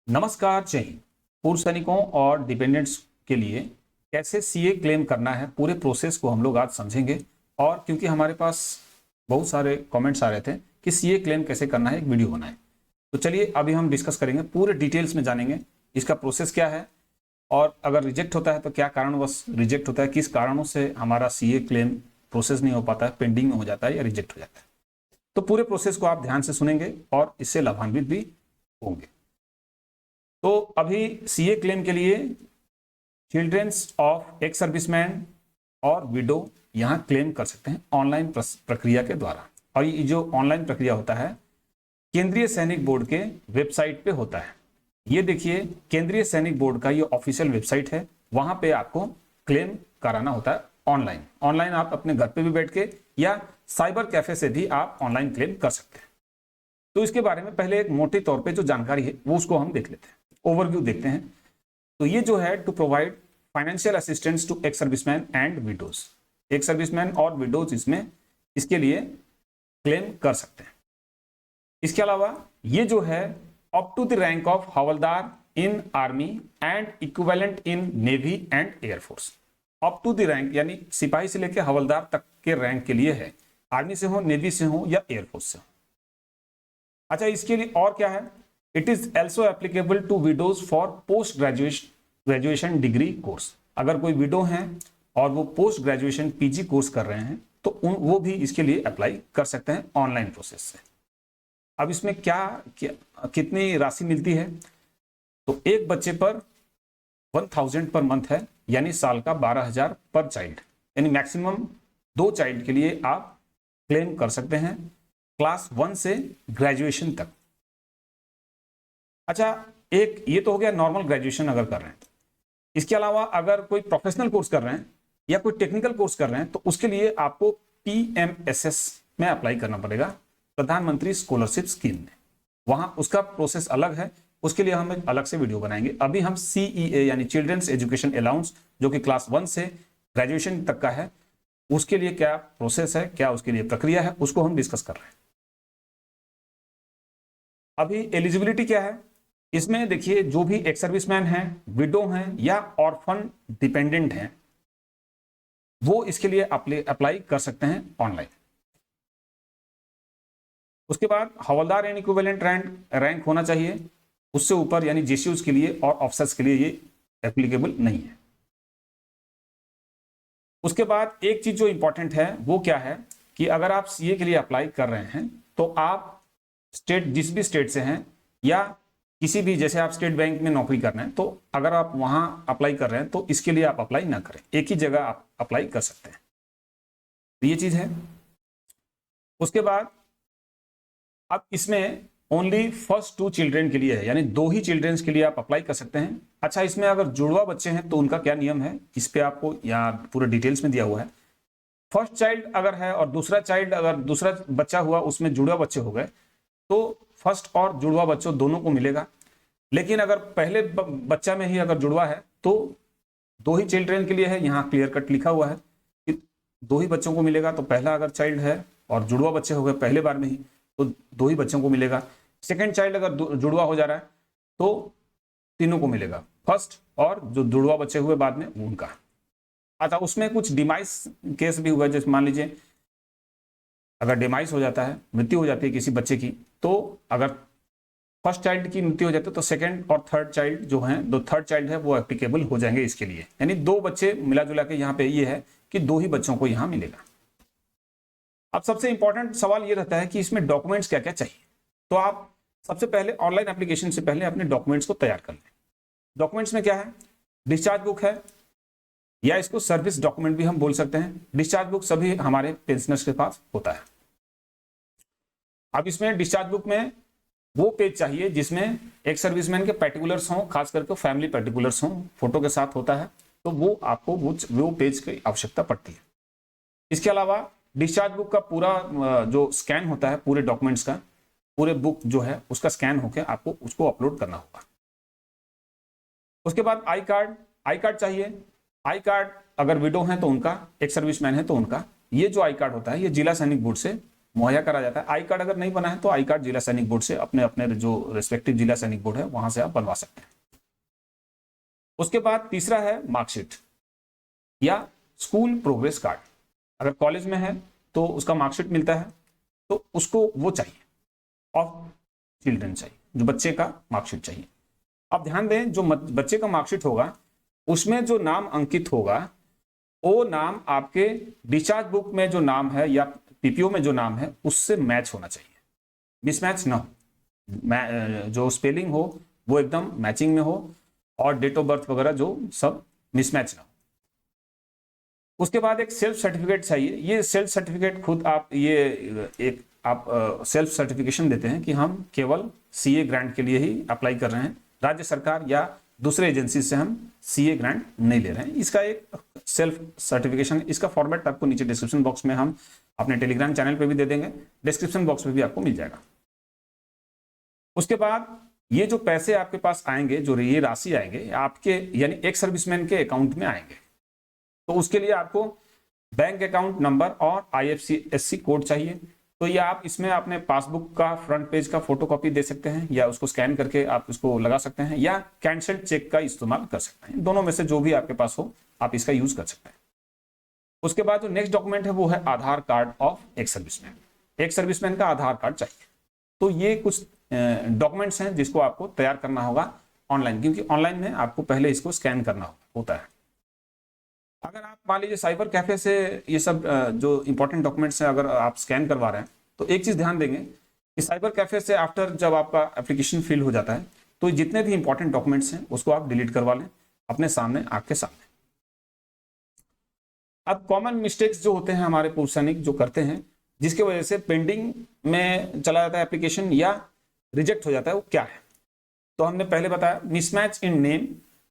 नमस्कार, जय हिंद। पूर्व सैनिकों और डिपेंडेंट्स के लिए कैसे सीए क्लेम करना है, पूरे प्रोसेस को हम लोग आज समझेंगे। और क्योंकि हमारे पास बहुत सारे कमेंट्स आ रहे थे कि सीए क्लेम कैसे करना है, एक वीडियो बनाएं, तो चलिए अभी हम डिस्कस करेंगे, पूरे डिटेल्स में जानेंगे इसका प्रोसेस क्या है और अगर रिजेक्ट होता है तो क्या कारणवश रिजेक्ट होता है, किस कारणों से हमारा सीए क्लेम प्रोसेस नहीं हो पाता है, पेंडिंग में हो जाता है या रिजेक्ट हो जाता है। तो पूरे प्रोसेस को आप ध्यान से सुनेंगे और इससे लाभान्वित भी होंगे। तो अभी सीए क्लेम के लिए चिल्ड्रंस ऑफ एक्स सर्विसमैन और विडो यहां क्लेम कर सकते हैं ऑनलाइन प्रक्रिया के द्वारा। और ये जो ऑनलाइन प्रक्रिया होता है केंद्रीय सैनिक बोर्ड के वेबसाइट पे होता है। ये देखिए, केंद्रीय सैनिक बोर्ड का ये ऑफिशियल वेबसाइट है, वहां पे आपको क्लेम कराना होता है ऑनलाइन आप अपने घर पे भी बैठ के या साइबर कैफे से भी आप ऑनलाइन क्लेम कर सकते हैं। तो इसके बारे में पहले एक मोटे तौर पे जो जानकारी है वो उसको हम देख लेते हैं, ओवरव्यू देखते हैं। तो ये जो है to provide financial assistance to ex serviceman and widows, ex serviceman और विडोज इसमें इसके लिए क्लेम कर सकते हैं। इसके अलावा ये जो है up to the rank of havaldar in army and equivalent in navy and air force. Up to the rank यानी सिपाही से लेकर हवलदार तक के रैंक के लिए है, आर्मी से हो, नेवी से हो या एयरफोर्स से हो। अच्छा, इसके लिए और क्या है, it is also applicable to widows for post graduation degree course. अगर कोई विडो है और वो पोस्ट ग्रेजुएशन पीजी कोर्स कर रहे हैं तो वो भी इसके लिए अप्लाई कर सकते हैं ऑनलाइन प्रोसेस से। अब इसमें कितनी राशि मिलती है, तो एक बच्चे पर 1000 पर मंथ है, यानी साल का 12,000 पर चाइल्ड, यानी मैक्सिमम 2 चाइल्ड के लिए आप क्लेम कर सकते हैं क्लास 1 से ग्रेजुएशन तक। अच्छा, एक ये तो हो गया नॉर्मल ग्रेजुएशन अगर कर रहे हैं। इसके अलावा अगर कोई प्रोफेशनल कोर्स कर रहे हैं या कोई टेक्निकल कोर्स कर रहे हैं तो उसके लिए आपको PMSS में अप्लाई करना पड़ेगा, प्रधानमंत्री स्कॉलरशिप स्कीम में। वहां उसका प्रोसेस अलग है, उसके लिए हम एक अलग से वीडियो बनाएंगे। अभी हम CEA यानी चिल्ड्रंस एजुकेशन अलाउंस, जो कि क्लास 1 से ग्रेजुएशन तक का है, उसके लिए क्या प्रोसेस है, क्या उसके लिए प्रक्रिया है, उसको हम डिस्कस कर रहे हैं। अभी एलिजिबिलिटी क्या है, इसमें देखिए जो भी एक्स सर्विसमैन हैं, विडो हैं या ऑर्फन डिपेंडेंट हैं, वो इसके लिए अप्लाई कर सकते हैं ऑनलाइन। उसके बाद हवलदार एंड इक्विवेलेंट रैंक होना चाहिए, उससे ऊपर यानी जेसीयूज के लिए और ऑफिसर्स के लिए ये एप्लीकेबल नहीं है। उसके बाद एक चीज जो इंपॉर्टेंट है वो क्या है कि अगर आप सीए के लिए अप्लाई कर रहे हैं तो आप स्टेट, जिस भी स्टेट से हैं या किसी भी, जैसे आप स्टेट बैंक में नौकरी कर रहे हैं तो अगर आप वहां अप्लाई कर रहे हैं तो इसके लिए आप अप्लाई ना करें, एक ही जगह आप अप्लाई कर सकते हैं। तो ये चीज है। उसके बाद अब इसमें ओनली फर्स्ट 2 चिल्ड्रेन के लिए है, यानी 2 ही चिल्ड्रेन के लिए आप अप्लाई कर सकते हैं। अच्छा, इसमें अगर जुड़वा बच्चे हैं तो उनका क्या नियम है, इस पे आपको यहाँ पूरे डिटेल्स में दिया हुआ है। फर्स्ट चाइल्ड अगर है और दूसरा बच्चा हुआ उसमें जुड़वा बच्चे हो गए तो फर्स्ट और जुड़वा बच्चों दोनों को मिलेगा। लेकिन अगर पहले बच्चा में ही अगर जुड़वा है तो 2 ही चिल्ड्रेन के लिए है, यहाँ क्लियर कट लिखा हुआ है कि 2 ही बच्चों को मिलेगा। तो पहला अगर चाइल्ड है और जुड़वा बच्चे हो गए पहले बार में ही तो 2 ही बच्चों को मिलेगा। सेकेंड चाइल्ड अगर जुड़वा हो जा रहा है तो तीनों को मिलेगा, फर्स्ट और जो जुड़वा बच्चे हुए बाद में उनका। अच्छा, उसमें कुछ डिमाइस केस भी हुआ, जैसे मान लीजिए अगर डिमाइस हो जाता है, मृत्यु हो जाती है किसी बच्चे की, तो अगर फर्स्ट चाइल्ड की मृत्यु हो जाती है तो सेकंड और थर्ड चाइल्ड जो हैं, दो थर्ड चाइल्ड है वो एप्लीकेबल हो जाएंगे इसके लिए। यानी 2 बच्चे मिला जुला के यहाँ पे ये है कि 2 ही बच्चों को यहाँ मिलेगा। अब सबसे इंपॉर्टेंट सवाल ये रहता है कि इसमें डॉक्यूमेंट्स क्या क्या चाहिए। तो आप सबसे पहले ऑनलाइन एप्लीकेशन से पहले अपने डॉक्यूमेंट्स को तैयार कर लें। डॉक्यूमेंट्स में क्या है, डिस्चार्ज बुक है या इसको सर्विस डॉक्यूमेंट भी हम बोल सकते हैं। डिस्चार्ज बुक सभी हमारे पेंशनर्स के पास होता है। अब इसमें डिस्चार्ज बुक में वो पेज चाहिए जिसमें एक सर्विसमैन के पर्टिकुलर्स हों, खास करके फैमिली पर्टिकुलर्स हों, फोटो के साथ होता है, तो वो आपको वो पेज की आवश्यकता पड़ती है। इसके अलावा डिस्चार्ज बुक का पूरा जो स्कैन होता है पूरे डॉक्यूमेंट्स का, पूरे बुक जो है उसका स्कैन होकर आपको उसको अपलोड करना होगा। उसके बाद आई कार्ड चाहिए। आई कार्ड अगर विडो है तो उनका, एक सर्विसमैन है तो उनका। ये जो आई कार्ड होता है ये जिला सैनिक बोर्ड से मुहैया करा जाता है। आई कार्ड अगर नहीं बना है तो आई कार्ड जिला सैनिक बोर्ड से अपने अपने जो रेस्पेक्टिव जिला सैनिक बोर्ड है वहां से आप बनवा सकते हैं। उसके बाद तीसरा है मार्कशीट या स्कूल प्रोग्रेस कार्ड। अगर कॉलेज में है तो उसका मार्कशीट मिलता है, तो उसको वो चाहिए, ऑफ चिल्ड्रन चाहिए, जो बच्चे का मार्कशीट चाहिए। अब ध्यान दें, जो बच्चे का मार्कशीट होगा उसमें जो नाम अंकित होगा वो नाम आपके डिस्चार्ज बुक में जो नाम है या पीपीओ में जो नाम है उससे मैच होना चाहिए, मिसमैच ना हो। जो स्पेलिंग हो वो एकदम मैचिंग में हो और डेट ऑफ बर्थ वगैरह जो सब मिसमैच ना हो। उसके बाद एक सेल्फ सर्टिफिकेट चाहिए। ये सेल्फ सर्टिफिकेट खुद आप ये एक आप सेल्फ सर्टिफिकेशन देते हैं कि हम केवल सीए ग्रांट के लिए ही अप्लाई कर रहे हैं, राज्य सरकार या दूसरे एजेंसी से हम सीए ग्रांट नहीं ले रहे हैं। इसका एक सेल्फ सर्टिफिकेशन, इसका फॉर्मेट आपको नीचे डिस्क्रिप्शन बॉक्स में हम अपने टेलीग्राम चैनल पे भी दे देंगे, डिस्क्रिप्शन बॉक्स में भी आपको मिल जाएगा। उसके बाद ये जो पैसे आपके पास आएंगे, जो ये राशि आएंगे आपके यानी एक सर्विसमैन के अकाउंट में आएंगे, तो उसके लिए आपको बैंक अकाउंट नंबर और IFSC कोड चाहिए। तो ये आप इसमें अपने पासबुक का फ्रंट पेज का फोटोकॉपी दे सकते हैं या उसको स्कैन करके आप उसको लगा सकते हैं या कैंसल्ड चेक का इस्तेमाल कर सकते हैं। दोनों में से जो भी आपके पास हो आप इसका यूज कर सकते हैं। उसके बाद जो नेक्स्ट डॉक्यूमेंट है वो है आधार कार्ड ऑफ एक सर्विसमैन। एक सर्विसमैन का आधार कार्ड चाहिए। तो ये कुछ डॉक्यूमेंट्स हैं जिसको आपको तैयार करना होगा ऑनलाइन, क्योंकि ऑनलाइन में आपको पहले इसको स्कैन करना होता है। अगर आप मान लीजिए साइबर कैफे से ये सब जो इंपॉर्टेंट डॉक्यूमेंट्स हैं अगर आप स्कैन करवा रहे हैं, तो एक चीज ध्यान देंगे कि साइबर कैफे से आफ्टर जब आपका एप्लीकेशन फिल हो जाता है तो जितने भी इंपॉर्टेंट डॉक्यूमेंट्स हैं उसको आप डिलीट करवा लें अपने सामने, आपके सामने। अब कॉमन मिस्टेक्स जो होते हैं हमारे पूर्व सैनिक जो करते हैं, जिसकी वजह से पेंडिंग में चला जाता है एप्लीकेशन या रिजेक्ट हो जाता है, वो क्या है? तो हमने पहले बताया mismatch in name,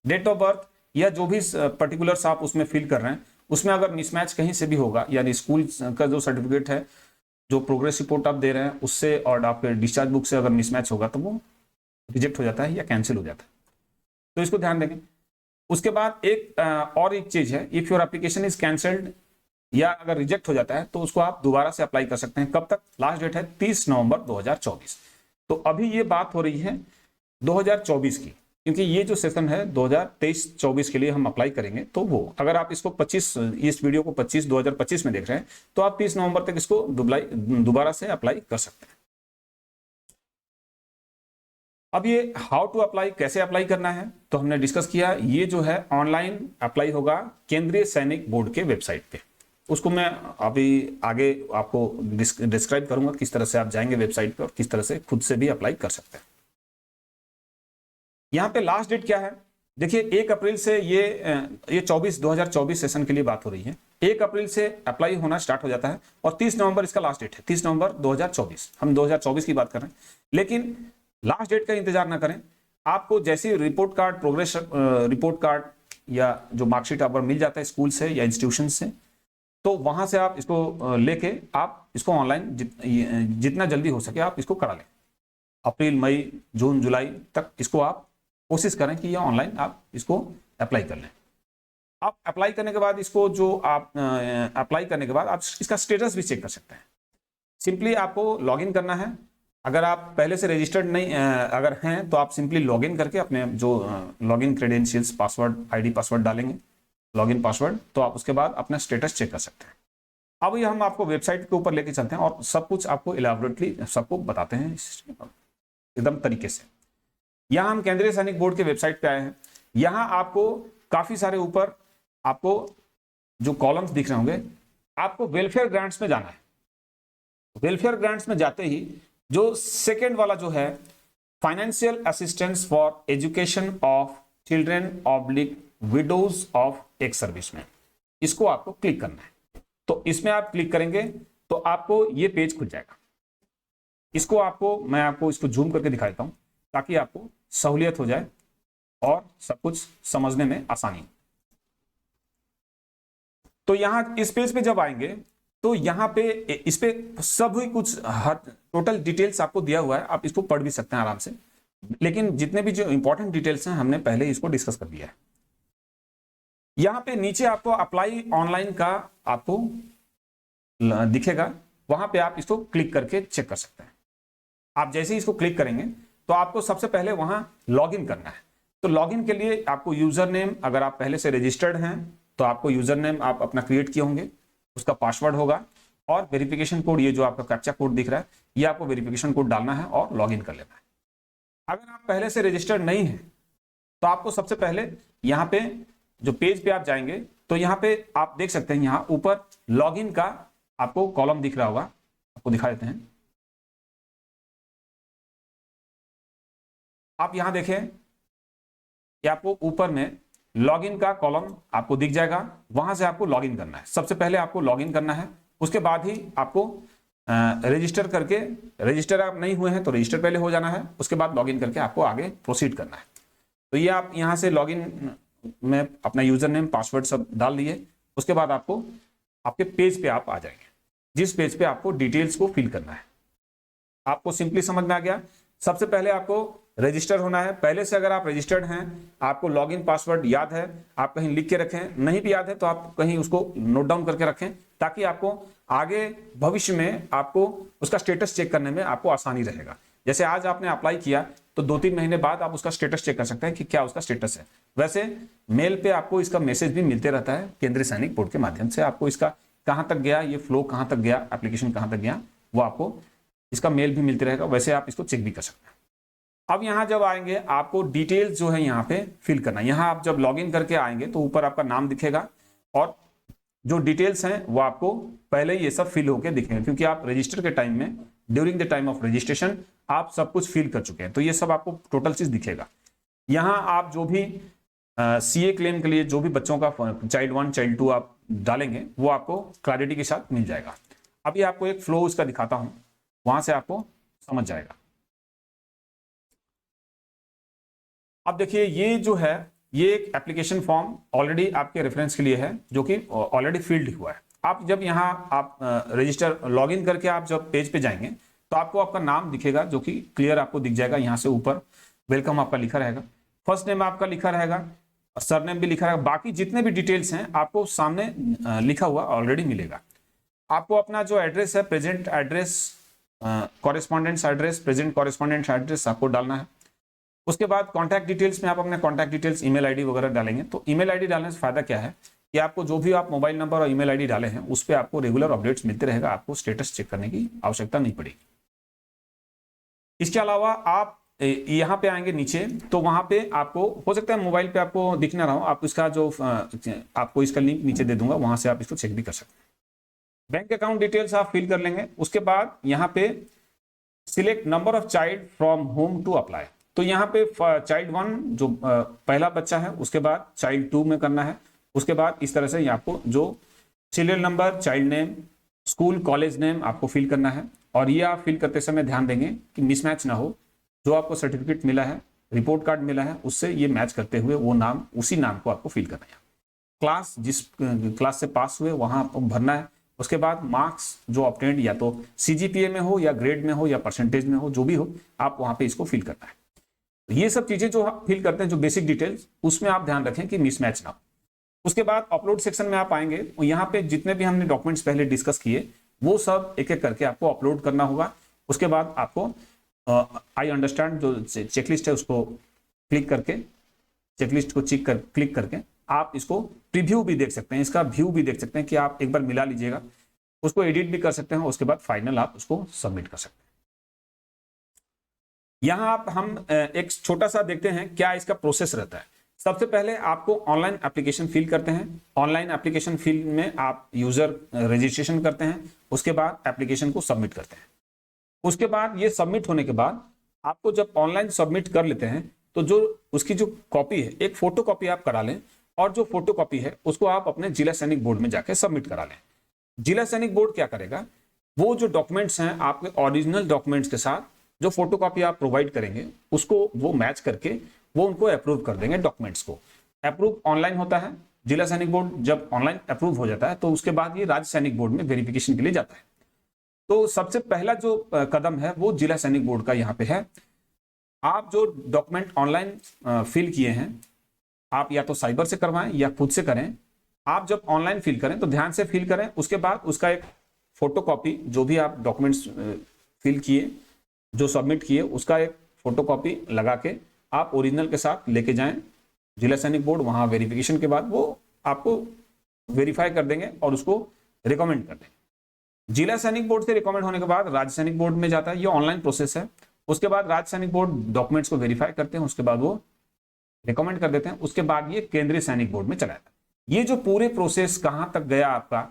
date of birth या जो भी पर्टिकुलर्स आप उसमें फिल कर रहे हैं उसमें अगर मिसमैच कहीं से भी होगा, यानी स्कूल का जो सर्टिफिकेट है, जो प्रोग्रेस रिपोर्ट आप दे रहे हैं उससे और आपके डिस्चार्ज बुक से अगर मिसमैच होगा तो वो रिजेक्ट हो जाता है या कैंसिल हो जाता है। तो इसको ध्यान देंगे। उसके बाद और एक चीज है, if your application is cancelled या अगर रिजेक्ट हो जाता है तो उसको आप दोबारा से अप्लाई कर सकते हैं। कब तक? लास्ट डेट है 30 नवंबर 2024। तो अभी ये बात हो रही है 2024 की, क्योंकि ये जो सेशन है 2023-24 के लिए हम अप्लाई करेंगे। तो वो अगर आप इसको 25 इस वीडियो को 2025 में देख रहे हैं तो आप 30 नवंबर तक इसको दोबारा से अप्लाई कर सकते हैं। अब ये हाउ टू अप्लाई, कैसे अप्लाई करना है, तो हमने डिस्कस किया। ये जो है ऑनलाइन अप्लाई होगा केंद्रीय सैनिक बोर्ड के वेबसाइट पे। उसको मैं अभी आगे आपको डिस्क्राइब करूंगा किस तरह से आप जाएंगे वेबसाइट पे और किस तरह से खुद से भी अप्लाई कर सकते हैं। यहाँ पे लास्ट डेट क्या है? देखिए 1 अप्रैल से ये 2024 सेशन के लिए बात हो रही है। 1 अप्रैल से अप्लाई होना स्टार्ट हो जाता है और 30 नवंबर इसका लास्ट डेट है। 30 नवंबर 2024, हम 2024 की बात कर रहे हैं। लेकिन लास्ट डेट का इंतजार ना करें। आपको जैसे report card, progress report card या जो मार्कशीट आप मिल जाता है स्कूल से या इंस्टीट्यूशन से, तो वहां से आप इसको लेके आप इसको ऑनलाइन जितना जल्दी हो सके आप इसको करा लें। अप्रैल, मई, जून, जुलाई तक इसको आप कोशिश करें कि ये ऑनलाइन आप इसको अप्लाई कर लें। आप अप्लाई करने के बाद इसको जो आप अप्लाई करने के बाद आप इसका स्टेटस भी चेक कर सकते हैं। सिंपली आपको लॉगिन करना है। अगर आप पहले से रजिस्टर्ड नहीं अगर हैं तो आप सिंपली लॉगिन करके अपने जो login credentials, password, ID password डालेंगे, लॉगिन पासवर्ड, तो आप उसके बाद अपना स्टेटस चेक कर सकते हैं। अब ये हम आपको वेबसाइट के ऊपर लेके चलते हैं और सब कुछ आपको इलैबोरेटली सबको बताते हैं एकदम तरीके से। यहाँ हम केंद्रीय सैनिक बोर्ड के वेबसाइट पे आए हैं। यहाँ आपको काफी सारे ऊपर आपको जो कॉलम्स दिख रहे होंगे, आपको वेलफेयर ग्रांट्स में जाना है। वेलफेयर ग्रांट्स में जाते ही जो सेकेंड वाला जो है financial assistance for education of children oblique widows of एक सर्विसमैन, इसको आपको क्लिक करना है। तो इसमें आप क्लिक करेंगे तो आपको ये पेज खुल जाएगा। इसको आपको मैं आपको इसको जूम करके दिखा देता हूं ताकि आपको सहूलियत हो जाए और सब कुछ समझने में आसानी हो। तो यहां इस पेज पे जब आएंगे तो यहां पे इस पे सभी कुछ टोटल डिटेल्स आपको दिया हुआ है, आप इसको पढ़ भी सकते हैं आराम से। लेकिन जितने भी जो इंपॉर्टेंट डिटेल्स हैं हमने पहले इसको डिस्कस कर दिया है। यहां पे नीचे आपको अप्लाई ऑनलाइन का आपको दिखेगा वहां पे आप इसको क्लिक करके चेक कर सकते हैं। आप जैसे ही इसको क्लिक करेंगे तो आपको सबसे पहले वहां लॉगिन करना है। तो लॉगिन के लिए आपको यूजर नेम, अगर आप पहले से रजिस्टर्ड हैं तो आपको यूजर नेम आप अपना क्रिएट किए होंगे, उसका पासवर्ड होगा, और वेरिफिकेशन कोड, ये जो आपका कैप्चा कोड दिख रहा है, ये आपको वेरिफिकेशन कोड डालना है और लॉगिन कर लेना है। अगर आप पहले से रजिस्टर्ड नहीं है तो आपको सबसे पहले यहाँ पे जो पेज पे आप जाएंगे तो यहाँ पे आप देख सकते हैं, यहाँ ऊपर लॉगिन का आपको कॉलम दिख रहा होगा, आपको दिखा देते हैं। आप यहां देखें कि आपको ऊपर में लॉगिन का कॉलम आपको दिख जाएगा, वहां से आपको लॉगिन करना है। सबसे पहले आपको लॉगिन करना है, उसके बाद ही आपको रजिस्टर करके, रजिस्टर आप नहीं हुए हैं तो रजिस्टर पहले हो जाना है, उसके बाद लॉगिन करके आपको आगे प्रोसीड करना है। तो ये आप यहां से लॉगिन में अपना यूजर नेम पासवर्ड सब डाल दिए, उसके बाद आपको आपके पेज पे आप आ जाएंगे, जिस पेज पे आपको डिटेल्स को फिल करना है। आपको सिंपली समझ में आ गया। सबसे पहले आपको रजिस्टर होना है। पहले से अगर आप रजिस्टर्ड हैं, आपको लॉगिन पासवर्ड याद है, आप कहीं लिख के रखें, नहीं भी याद है तो आप कहीं उसको नोट डाउन करके रखें, ताकि आपको आगे भविष्य में आपको उसका स्टेटस चेक करने में आपको आसानी रहेगा। जैसे आज आपने अप्लाई किया तो 2-3 महीने बाद आप उसका स्टेटस चेक कर सकते हैं कि क्या उसका स्टेटस है। वैसे मेल पे आपको इसका मैसेज भी मिलते रहता है केंद्रीय सैनिक बोर्ड के माध्यम से, आपको इसका कहां तक गया, ये फ्लो कहां तक गया, एप्लीकेशन कहां तक गया, वो आपको इसका मेल भी मिलते रहेगा। वैसे आप इसको चेक भी कर सकते हैं। अब यहां जब आएंगे आपको डिटेल्स जो है यहाँ पे फिल करना है। यहाँ आप जब लॉगिन करके आएंगे तो ऊपर आपका नाम दिखेगा और जो डिटेल्स हैं वो आपको पहले ये सब फिल होके दिखेंगे, क्योंकि आप रजिस्टर के टाइम में, during the time of registration आप सब कुछ फिल कर चुके हैं, तो ये सब आपको टोटल चीज दिखेगा। यहाँ आप जो भी सीए क्लेम के लिए जो भी बच्चों का चाइल्ड 1 चाइल्ड 2 आप डालेंगे वो आपको क्लैरिटी के साथ मिल जाएगा। अभी आपको एक फ्लो उसका दिखाता हूं, वहां से आपको समझ जाएगा। अब देखिए ये जो है, ये एक एप्लीकेशन फॉर्म ऑलरेडी आपके रेफरेंस के लिए है, जो कि ऑलरेडी फील्ड हुआ है। आप जब यहाँ आप रजिस्टर लॉगिन करके आप जब पेज पे जाएंगे तो आपको आपका नाम दिखेगा, जो कि क्लियर आपको दिख जाएगा। यहाँ से ऊपर वेलकम आपका लिखा रहेगा, फर्स्ट नेम आपका लिखा रहेगा, सरनेम भी लिखा रहेगा, बाकी जितने भी डिटेल्स हैं आपको सामने लिखा हुआ ऑलरेडी मिलेगा। आपको अपना जो एड्रेस है, present address, correspondence address, present correspondence address आपको डालना है। उसके बाद कॉन्टैक्ट डिटेल्स में आप अपने कॉन्टैक्ट डिटेल्स, ईमेल आईडी वगैरह डालेंगे। तो ईमेल आईडी डालने से फायदा क्या है कि आपको जो भी आप मोबाइल नंबर और ईमेल आईडी डाले हैं उस पर आपको रेगुलर अपडेट्स मिलते रहेगा, आपको स्टेटस चेक करने की आवश्यकता नहीं पड़ेगी। इसके अलावा आप यहाँ पे आएंगे नीचे तो वहां पे आपको हो सकता है मोबाइल पे आपको दिख ना रहा हो, आप इसका जो आपको इसका लिंक नीचे दे दूंगा, वहां से आप इसको चेक भी कर सकते हैं। बैंक अकाउंट डिटेल्स आप फिल कर लेंगे। उसके बाद यहाँ पे select number of child from home to apply, तो यहाँ पे चाइल्ड 1 जो पहला बच्चा है, उसके बाद चाइल्ड 2 में करना है। उसके बाद इस तरह से आपको जो serial number, child name, school college name आपको फिल करना है। और ये आप फिल करते समय ध्यान देंगे कि मिसमैच ना हो, जो आपको सर्टिफिकेट मिला है, रिपोर्ट कार्ड मिला है, उससे ये मैच करते हुए वो नाम, उसी नाम को आपको फिल करना है। क्लास, जिस क्लास से पास हुए वहां आपको भरना है। उसके बाद मार्क्स जो ऑब्टेन्ड, या तो सीजीपीए में हो या ग्रेड में हो या परसेंटेज में हो, जो भी हो, आप वहां पे इसको फिल करना है। ये सब चीजें जो आप फिल करते हैं, जो बेसिक डिटेल्स, उसमें आप ध्यान रखें कि मिसमैच ना हो। उसके बाद अपलोड सेक्शन में आप आएंगे और यहाँ पे जितने भी हमने डॉक्यूमेंट्स पहले डिस्कस किए वो सब एक एक करके आपको अपलोड करना होगा। उसके बाद आपको आई अंडरस्टैंड जो चेकलिस्ट है उसको क्लिक करके, चेकलिस्ट को क्लिक करके आप इसको प्रीव्यू भी देख सकते हैं, इसका व्यू भी देख सकते हैं कि आप एक बार मिला लीजिएगा, उसको एडिट भी कर सकते हैं। उसके बाद फाइनल आप उसको सबमिट कर सकते हैं। यहां आप हम एक छोटा सा देखते हैं क्या इसका प्रोसेस रहता है। सबसे पहले आपको ऑनलाइन एप्लीकेशन फिल करते हैं। ऑनलाइन एप्लीकेशन फिल में आप यूजर रजिस्ट्रेशन करते हैं, उसके बाद एप्लीकेशन को सबमिट करते हैं। उसके बाद ये सबमिट होने के बाद आपको जब ऑनलाइन सबमिट कर लेते हैं तो जो उसकी जो कॉपी है, एक फोटो कॉपी आप करा लें, और जो फोटो कॉपी है उसको आप अपने जिला सैनिक बोर्ड में जाके सबमिट करा लें। जिला सैनिक बोर्ड क्या करेगा, वो जो डॉक्यूमेंट्स हैं आपके ओरिजिनल डॉक्यूमेंट्स के साथ जो फोटो कॉपी आप प्रोवाइड करेंगे उसको वो मैच करके वो उनको अप्रूव कर देंगे। डॉक्यूमेंट्स को अप्रूव ऑनलाइन होता है। जिला सैनिक बोर्ड जब ऑनलाइन अप्रूव हो जाता है तो उसके बाद ये राज्य सैनिक बोर्ड में वेरिफिकेशन के लिए जाता है। तो सबसे पहला जो कदम है वो जिला सैनिक बोर्ड का यहाँ पे है। आप जो डॉक्यूमेंट ऑनलाइन फिल किए हैं, आप या तो साइबर से करवाएं या खुद से करें। आप जब ऑनलाइन फिल करें तो ध्यान से फिल करें, उसके बाद उसका एक फोटोकॉपी, जो भी आप डॉक्यूमेंट्स फिल किए, जो सबमिट किए, उसका एक फोटोकॉपी लगा के आप ओरिजिनल के साथ लेके जाएं जिला सैनिक बोर्ड। वहां वेरिफिकेशन के बाद वो आपको वेरीफाई कर देंगे और उसको रिकमेंड कर देंगे। जिला सैनिक बोर्ड से रिकमेंड होने के बाद राज्य सैनिक बोर्ड में जाता है। ये ऑनलाइन प्रोसेस है। उसके बाद राज्य सैनिक बोर्ड डॉक्यूमेंट्स को वेरीफाई करते हैं, उसके बाद वो रिकमेंड कर देते हैं। उसके बाद ये केंद्रीय सैनिक बोर्ड में चला जाता है। ये जो पूरे प्रोसेस कहां तक गया आपका,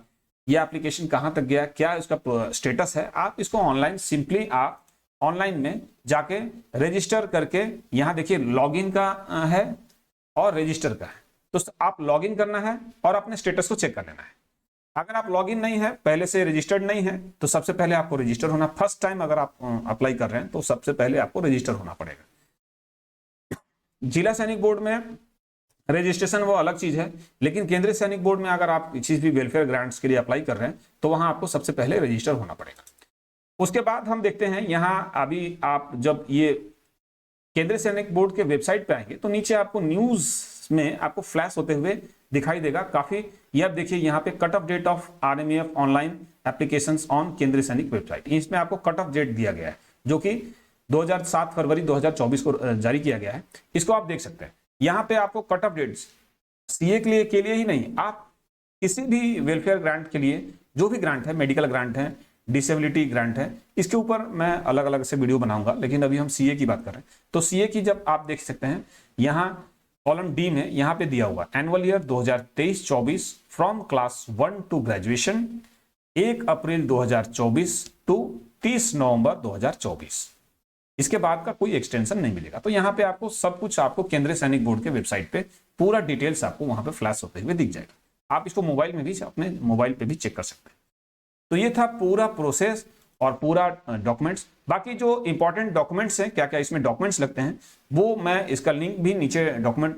ये एप्लीकेशन कहां तक गया, क्या इसका स्टेटस है, आप इसको ऑनलाइन सिंपली आप ऑनलाइन में जाके रजिस्टर करके, यहां देखिए लॉगिन का है और रजिस्टर का है। तो आप लॉगिन करना है और अपने स्टेटस को चेक कर लेना है। अगर आप लॉगिन नहीं है, पहले से रजिस्टर्ड नहीं है, तो सबसे पहले आपको रजिस्टर होना, फर्स्ट टाइम अगर आप अप्लाई कर रहे हैं तो सबसे पहले आपको रजिस्टर होना पड़ेगा। जिला सैनिक बोर्ड में रजिस्ट्रेशन वो अलग चीज है, लेकिन केंद्रीय सैनिक बोर्ड में अगर आप किसी भी वेलफेयर ग्रांट्स के लिए अप्लाई कर रहे हैं तो वहां आपको सबसे पहले रजिस्टर होना पड़ेगा। उसके बाद हम देखते हैं यहां अभी आप जब ये केंद्रीय सैनिक बोर्ड के वेबसाइट पे आएंगे तो नीचे आपको न्यूज में आपको फ्लैश होते हुए दिखाई देगा काफी। ये आप देखिए यहाँ पे cut off date of RMF online applications on Kendriya Sainik website, इसमें आपको कट ऑफ डेट दिया गया है जो कि 7 फरवरी 2024 को जारी किया गया है। इसको आप देख सकते हैं। यहाँ पे आपको कट ऑफ डेट्स सीए के लिए ही नहीं, आप किसी भी वेलफेयर ग्रांट के लिए, जो भी ग्रांट है, मेडिकल ग्रांट है, डिसेबिलिटी ग्रांट है, इसके ऊपर मैं अलग अलग से वीडियो बनाऊंगा, लेकिन अभी हम सीए की बात कर रहे हैं। तो सीए की जब आप देख सकते हैं यहाँ कॉलम डी में यहाँ पे दिया हुआ annual year 2023-24 from class 1 to graduation 1 April 2024 to 30 November 2024। इसके बाद का कोई एक्सटेंशन नहीं मिलेगा। तो यहाँ पे आपको सब कुछ आपको केंद्रीय सैनिक बोर्ड के वेबसाइट पे पूरा डिटेल्स आपको वहां पे फ्लैश होते हुए दिख जाएगा। आप इसको मोबाइल में भी, अपने मोबाइल पे भी चेक कर सकते हैं। तो ये था पूरा प्रोसेस और पूरा डॉक्यूमेंट्स। बाकी जो इंपॉर्टेंट डॉक्यूमेंट्स हैं, क्या क्या इसमें डॉक्यूमेंट्स लगते हैं, वो मैं इसका लिंक भी नीचे डॉक्यूमेंट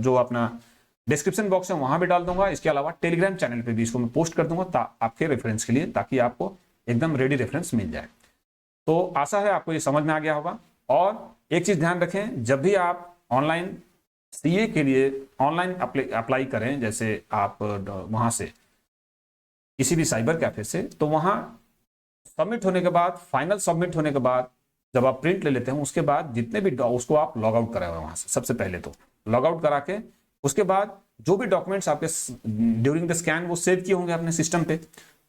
जो अपना डिस्क्रिप्शन बॉक्स है वहां भी डाल दूंगा। इसके अलावा टेलीग्राम चैनल पे भी इसको मैं पोस्ट कर दूंगा आपके रेफरेंस के लिए, ताकि आपको एकदम रेडी रेफरेंस मिल जाए। तो आशा है आपको ये समझ में आ गया होगा। और एक चीज ध्यान रखें, जब भी आप ऑनलाइन सीए के लिए ऑनलाइन अप्लाई करें, जैसे आप वहां से किसी भी साइबर कैफे से, तो वहां सबमिट होने के बाद, फाइनल सबमिट होने के बाद जब आप प्रिंट ले लेते हैं, उसके बाद जितने भी उसको आप लॉग आउट कराए वहां से, सबसे पहले तो लॉग आउट करा के उसके बाद जो भी डॉक्यूमेंट्स आपके ड्यूरिंग द स्कैन वो सेव किए होंगे अपने सिस्टम पे,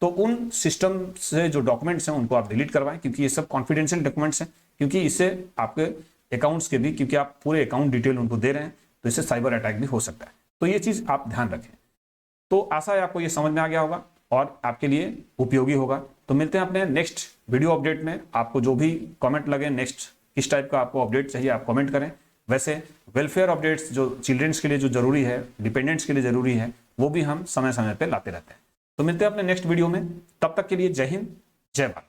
तो उन सिस्टम से जो डॉक्यूमेंट्स हैं उनको आप डिलीट करवाएं, क्योंकि ये सब कॉन्फिडेंशियल डॉक्यूमेंट्स हैं। क्योंकि इससे आपके अकाउंट्स के भी, क्योंकि आप पूरे अकाउंट डिटेल उनको दे रहे हैं, तो इससे साइबर अटैक भी हो सकता है। तो ये चीज आप ध्यान रखें। तो आशा है आपको ये समझ में आ गया होगा और आपके लिए उपयोगी होगा। तो मिलते हैं अपने नेक्स्ट वीडियो अपडेट में। आपको जो भी कमेंट लगे, नेक्स्ट किस टाइप का आपको अपडेट चाहिए, आप कमेंट करें। वैसे वेलफेयर अपडेट्स जो चिल्ड्रंस के लिए जो जरूरी है, डिपेंडेंट्स के लिए जरूरी है, वो भी हम समय समय पे लाते रहते हैं। तो मिलते हैं अपने नेक्स्ट वीडियो में। तब तक के लिए जय हिंद, जय भारत।